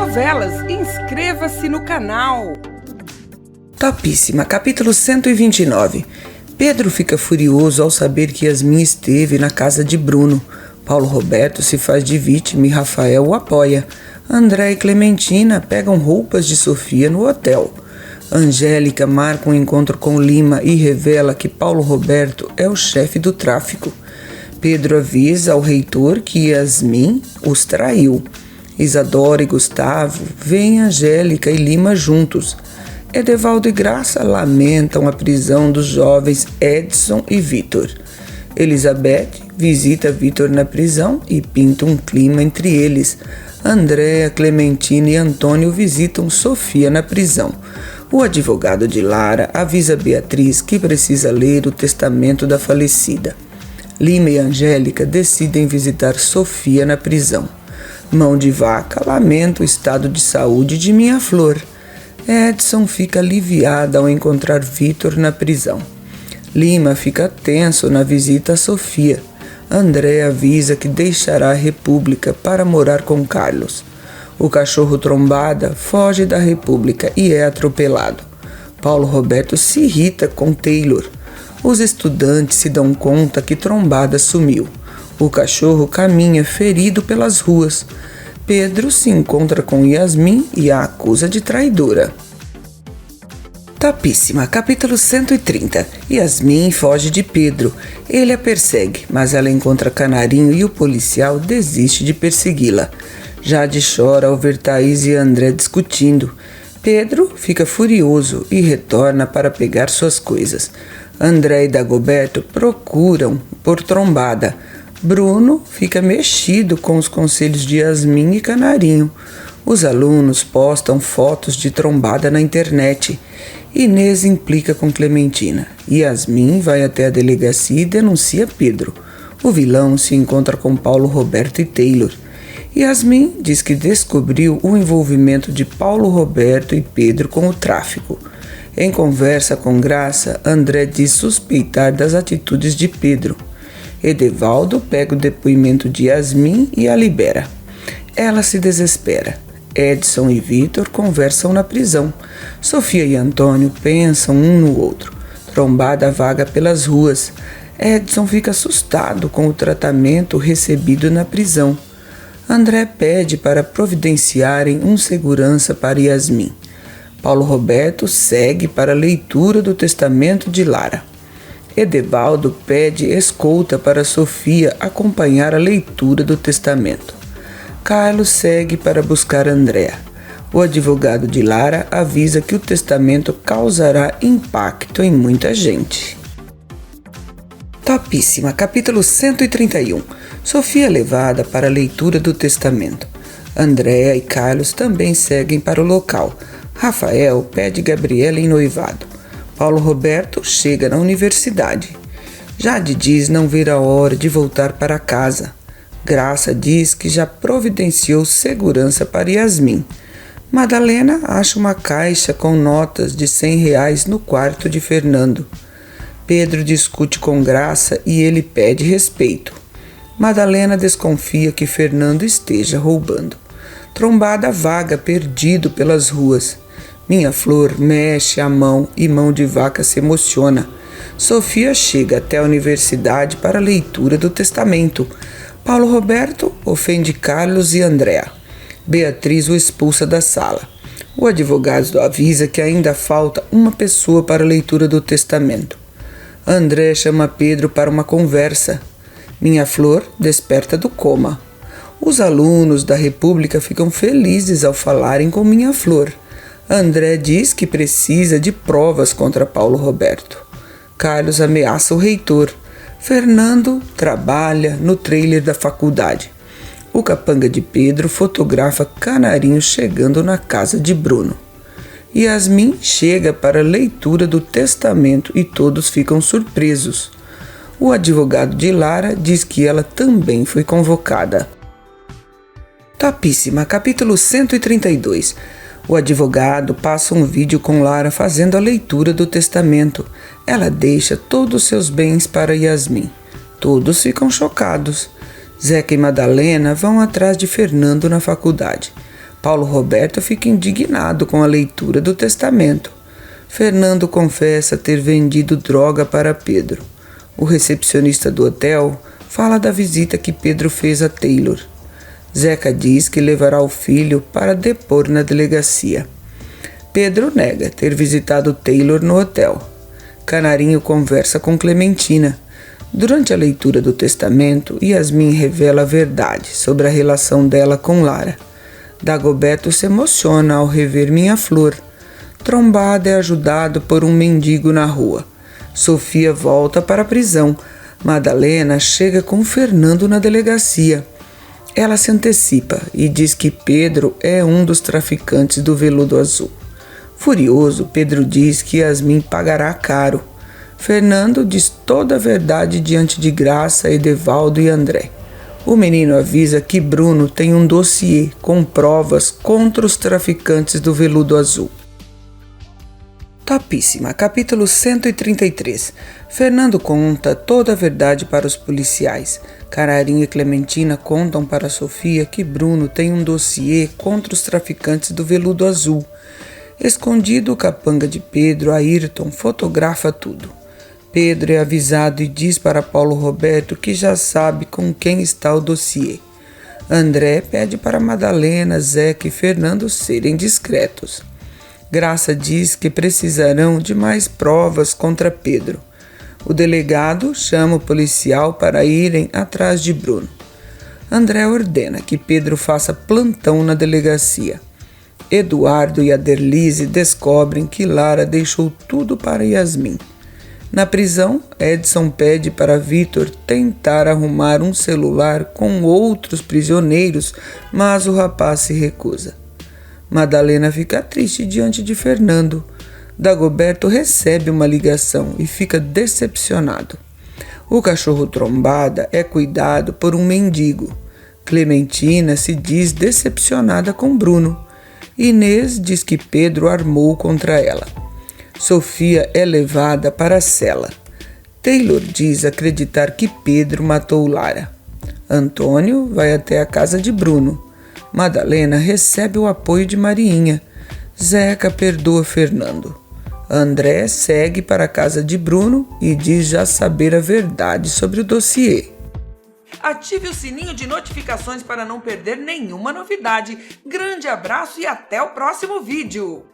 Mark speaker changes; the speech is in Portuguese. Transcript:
Speaker 1: novelas. Inscreva-se no canal.
Speaker 2: Topíssima, capítulo 129. Pedro fica furioso ao saber que Yasmin esteve na casa de Bruno. Paulo Roberto se faz de vítima e Rafael o apoia. André e Clementina pegam roupas de Sofia no hotel. Angélica marca um encontro com Lima e revela que Paulo Roberto é o chefe do tráfico. Pedro avisa ao reitor que Yasmin os traiu. Isadora e Gustavo veem Angélica e Lima juntos. Edevaldo e Graça lamentam a prisão dos jovens Edson e Vitor. Elizabeth visita Vitor na prisão e pinta um clima entre eles. Andréa, Clementina e Antônio visitam Sofia na prisão. O advogado de Lara avisa Beatriz que precisa ler o testamento da falecida. Lima e Angélica decidem visitar Sofia na prisão. Mão de Vaca lamenta o estado de saúde de Minha Flor. Edson fica aliviada ao encontrar Vitor na prisão. Lima fica tenso na visita a Sofia. André avisa que deixará a República para morar com Carlos. O cachorro Trombada foge da República e é atropelado. Paulo Roberto se irrita com Taylor. Os estudantes se dão conta que Trombada sumiu. O cachorro caminha ferido pelas ruas. Pedro se encontra com Yasmin e a acusa de traidora. Topíssima, capítulo 130. Yasmin foge de Pedro. Ele a persegue, mas ela encontra Canarinho e o policial desiste de persegui-la. Jade chora ao ver Thaís e André discutindo. Pedro fica furioso e retorna para pegar suas coisas. André e Dagoberto procuram por Trombada. Bruno fica mexido com os conselhos de Yasmin e Canarinho. Os alunos postam fotos de Trombada na internet. Inês implica com Clementina. Yasmin vai até a delegacia e denuncia Pedro. O vilão se encontra com Paulo Roberto e Taylor. Yasmin diz que descobriu o envolvimento de Paulo Roberto e Pedro com o tráfico. Em conversa com Graça, André diz suspeitar das atitudes de Pedro. Edevaldo pega o depoimento de Yasmin e a libera. Ela se desespera. Edson e Vitor conversam na prisão. Sofia e Antônio pensam um no outro. Trombada vaga pelas ruas. Edson fica assustado com o tratamento recebido na prisão. André pede para providenciarem um segurança para Yasmin. Paulo Roberto segue para a leitura do testamento de Lara. Edevaldo pede escolta para Sofia acompanhar a leitura do testamento. Carlos segue para buscar Andréa. O advogado de Lara avisa que o testamento causará impacto em muita gente. Topíssima, capítulo 131. Sofia é levada para a leitura do testamento. Andréa e Carlos também seguem para o local. Rafael pede Gabriela em noivado. Paulo Roberto chega na universidade. Jade diz não ver a hora de voltar para casa. Graça diz que já providenciou segurança para Yasmin. Madalena acha uma caixa com notas de R$100 no quarto de Fernando. Pedro discute com Graça e ele pede respeito. Madalena desconfia que Fernando esteja roubando. Trombada vaga perdido pelas ruas. Minha Flor mexe a mão e Mão de Vaca se emociona. Sofia chega até a universidade para a leitura do testamento. Paulo Roberto ofende Carlos e Andréa. Beatriz o expulsa da sala. O advogado avisa que ainda falta uma pessoa para a leitura do testamento. André chama Pedro para uma conversa. Minha Flor desperta do coma. Os alunos da República ficam felizes ao falarem com Minha Flor. André diz que precisa de provas contra Paulo Roberto. Carlos ameaça o reitor. Fernando trabalha no trailer da faculdade. O capanga de Pedro fotografa Canarinho chegando na casa de Bruno. Yasmin chega para a leitura do testamento e todos ficam surpresos. O advogado de Lara diz que ela também foi convocada. Topíssima, capítulo 132. O advogado passa um vídeo com Lara fazendo a leitura do testamento. Ela deixa todos seus bens para Yasmin. Todos ficam chocados. Zeca e Madalena vão atrás de Fernando na faculdade. Paulo Roberto fica indignado com a leitura do testamento. Fernando confessa ter vendido droga para Pedro. O recepcionista do hotel fala da visita que Pedro fez a Taylor. Zeca diz que levará o filho para depor na delegacia. Pedro nega ter visitado Taylor no hotel. Canarinho conversa com Clementina. Durante a leitura do testamento, Yasmin revela a verdade sobre a relação dela com Lara. Dagoberto se emociona ao rever Minha Flor. Trombada é ajudado por um mendigo na rua. Sofia volta para a prisão. Madalena chega com Fernando na delegacia. Ela se antecipa e diz que Pedro é um dos traficantes do veludo azul. Furioso, Pedro diz que Yasmin pagará caro. Fernando diz toda a verdade diante de Graça, Edevaldo e André. O menino avisa que Bruno tem um dossiê com provas contra os traficantes do veludo azul. Topíssima, capítulo 133. Fernando conta toda a verdade para os policiais. Canarinho e Clementina contam para Sofia que Bruno tem um dossiê contra os traficantes do veludo azul. Escondido o capanga de Pedro, Ayrton fotografa tudo. Pedro é avisado e diz para Paulo Roberto que já sabe com quem está o dossiê. André pede para Madalena, Zeca e Fernando serem discretos. Graça diz que precisarão de mais provas contra Pedro. O delegado chama o policial para irem atrás de Bruno. André ordena que Pedro faça plantão na delegacia. Eduardo e Aderlise descobrem que Lara deixou tudo para Yasmin. Na prisão, Edson pede para Vitor tentar arrumar um celular com outros prisioneiros, mas o rapaz se recusa. Madalena fica triste diante de Fernando. Dagoberto recebe uma ligação e fica decepcionado. O cachorro Trombada é cuidado por um mendigo. Clementina se diz decepcionada com Bruno. Inês diz que Pedro armou contra ela. Sofia é levada para a cela. Taylor diz acreditar que Pedro matou Lara. Antônio vai até a casa de Bruno. Madalena recebe o apoio de Mariinha. Zeca perdoa Fernando. André segue para a casa de Bruno e diz já saber a verdade sobre o dossiê.
Speaker 1: Ative o sininho de notificações para não perder nenhuma novidade. Grande abraço e até o próximo vídeo!